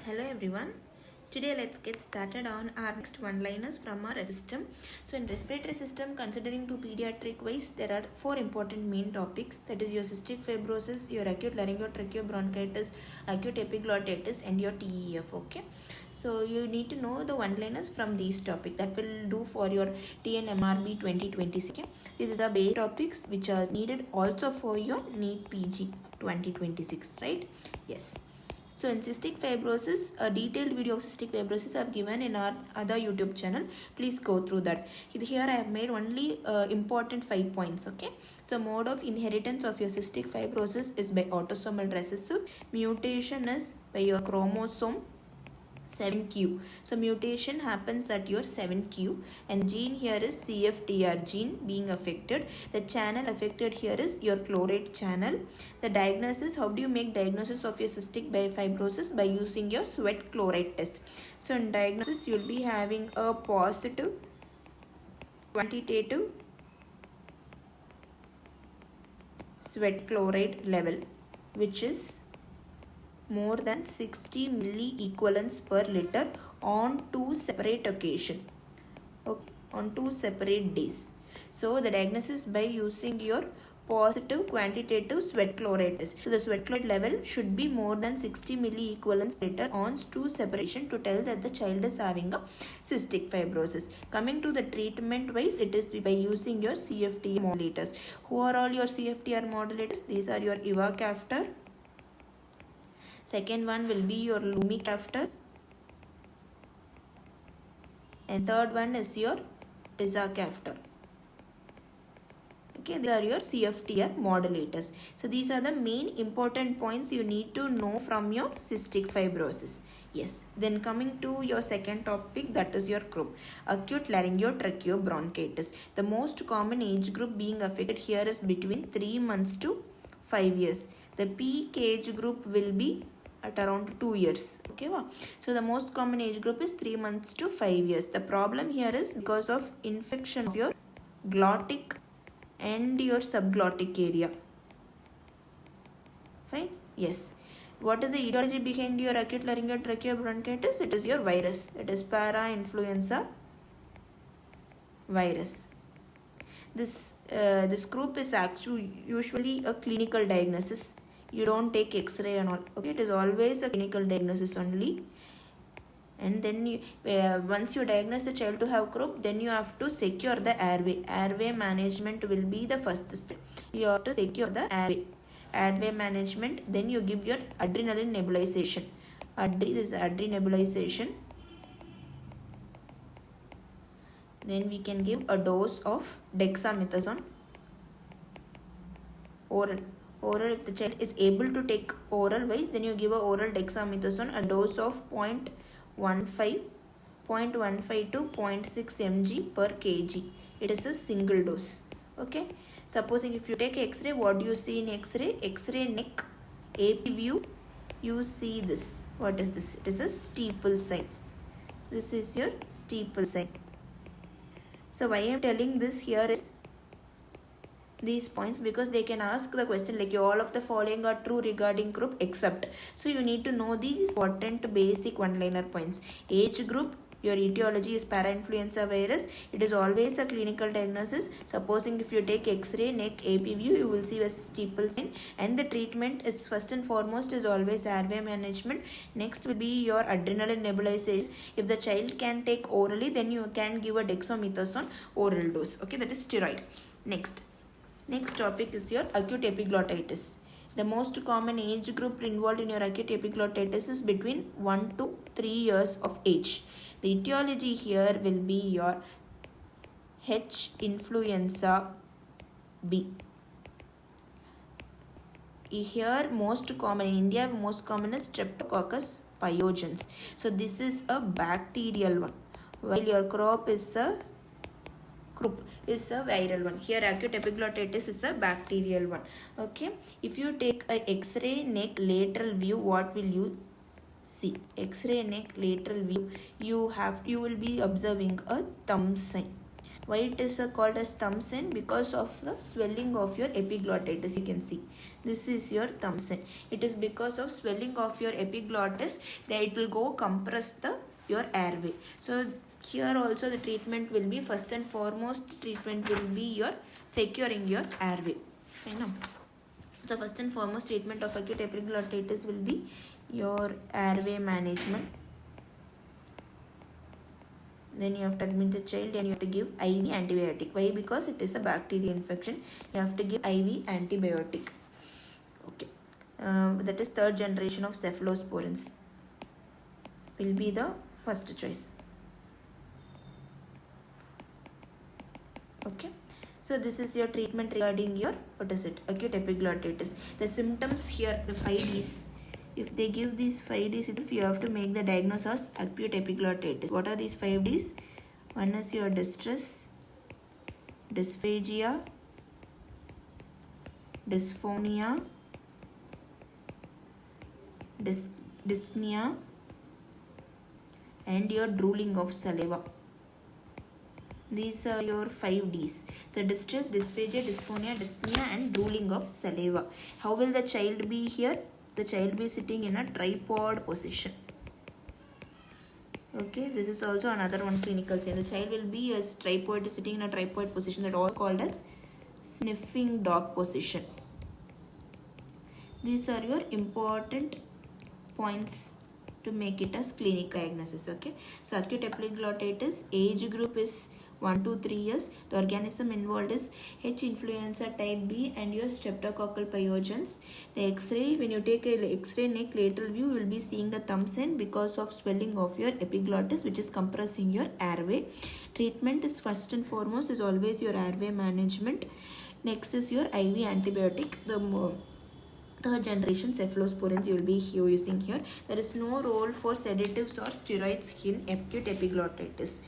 Hello everyone. Today let's get started on our next one-liners from our system. So in respiratory system, considering to pediatric wise, there are four important main topics. That is your cystic fibrosis, your acute laryngotracheobronchitis, acute epiglottitis, and your TEF. Okay. So you need to know the one-liners from these topics. That will do for your TNMRB 2026. Okay. These are base topics which are needed also for your Neet PG 2026. Right? Yes. So in cystic fibrosis, a detailed video of cystic fibrosis I have given in our other YouTube channel. Please go through that. Here I have made only important 5 points. Okay. So mode of inheritance of your cystic fibrosis is by autosomal recessive. Mutation is by your chromosome 7q. So mutation happens at your 7q and gene here is CFTR gene being affected. The channel affected here is your chlorate channel. The diagnosis, how do you make diagnosis of your cystic fibrosis? By using your sweat chloride test. So in diagnosis you will be having a positive quantitative sweat chloride level which is more than 60 milliequivalents per liter on 2 separate occasions, okay, on 2 separate days. So the diagnosis by using your positive quantitative sweat chloride test. So the sweat chloride level should be more than 60 milliequivalents per liter on 2 separation to tell that the child is having a cystic fibrosis. Coming to the treatment wise, it is by using your CFTR modulators. Who are all your CFTR modulators? These are your ivacaftor. Second one will be your lumicaftor. And third one is your tizacaftor. Okay, these are your CFTR modulators. So these are the main important points you need to know from your cystic fibrosis. Yes. Then coming to your second topic, that is your Croup, acute laryngotracheobronchitis. The most common age group being affected here is between 3 months to 5 years. The peak age group will be at around 2 years. Okay, wow. So the most common age group is 3 months to 5 years. The problem here is because of infection of your glottic and your subglottic area. Fine? Yes. What is the etiology behind your acute laryngotracheobronchitis? It is your virus. It is para-influenza virus. This group is actually usually a clinical diagnosis. You don't take X-ray and all. Okay, it is always a clinical diagnosis only. And then you, once you diagnose the child to have Croup, then you have to secure the airway. Airway management will be the first step. You have to secure the airway management. Then you give your adrenaline nebulization. This is adrenebulization. Then we can give a dose of dexamethasone oral. If the child is able to take oral wise, then you give a oral dexamethasone, a dose of 0.15 to 0.6 mg per kg. It is a single dose. Okay. Supposing if you take X-ray, what do you see in X-ray? X-ray neck, AP view, you see this. What is this? It is a steeple sign. This is your steeple sign. So why I am telling this here is these points, because they can ask the question like all of the following are true regarding Croup except. So you need to know these important basic one-liner points. Age group, your etiology is para-influenza virus. It is always a clinical diagnosis. Supposing if you take X-ray, neck, AP view, you will see a steeple sign. And the treatment is first and foremost is always airway management. Next will be your adrenaline nebulization. If the child can take orally, then you can give a dexamethasone oral dose. Okay, that is steroid. Next topic is your acute epiglottitis. The most common age group involved in your acute epiglottitis is between 1 to 3 years of age. The etiology here will be your H. influenza B. Here most common in India, most common is Streptococcus pyogenes. So this is a bacterial one, while your Croup is a viral one. Here acute epiglottitis is a bacterial one. Okay. If you take a X-ray neck lateral view, what will you see? X-ray neck lateral view, you will be observing a thumb sign. Why it is called as thumb sign? Because of the swelling of your epiglottitis. You can see this is your thumb sign. It is because of swelling of your epiglottis that it will go compress your airway. So here also the treatment will be, first and foremost treatment will be your securing your airway. Okay, no? So first and foremost treatment of acute epiglottitis will be your airway management. Then you have to admit the child and you have to give IV antibiotic. Why? Because it is a bacterial infection. You have to give IV antibiotic. Okay. That is third generation of cephalosporins. Will be the first choice. Okay. So this is your treatment regarding your, what is it? Acute epiglottitis. The symptoms here, the 5 Ds. If they give these 5 Ds, if you have to make the diagnosis as acute epiglottitis. What are these 5 Ds? One is your distress, dysphagia, dysphonia, dyspnea, and your drooling of saliva. These are your 5 Ds. So distress, dysphagia, dysphonia, dyspnea, and drooling of saliva. How will the child be here? The child be sitting in a tripod position. Okay, this is also another one clinical sign. The child will be a tripod, sitting in a tripod position, that also called as sniffing dog position. These are your important points to make it as clinical diagnosis. Okay, so acute epiglottitis, age group is 1 to 3 years. The organism involved is H. influenza type B and your streptococcal pyogenes. The X-ray, when you take a X-ray neck lateral view, you will be seeing the thumb sign because of swelling of your epiglottis, which is compressing your airway. Treatment is first and foremost is always your airway management. Next is your IV antibiotic. The third generation cephalosporins you will be using here. There is no role for sedatives or steroids in acute epiglottitis.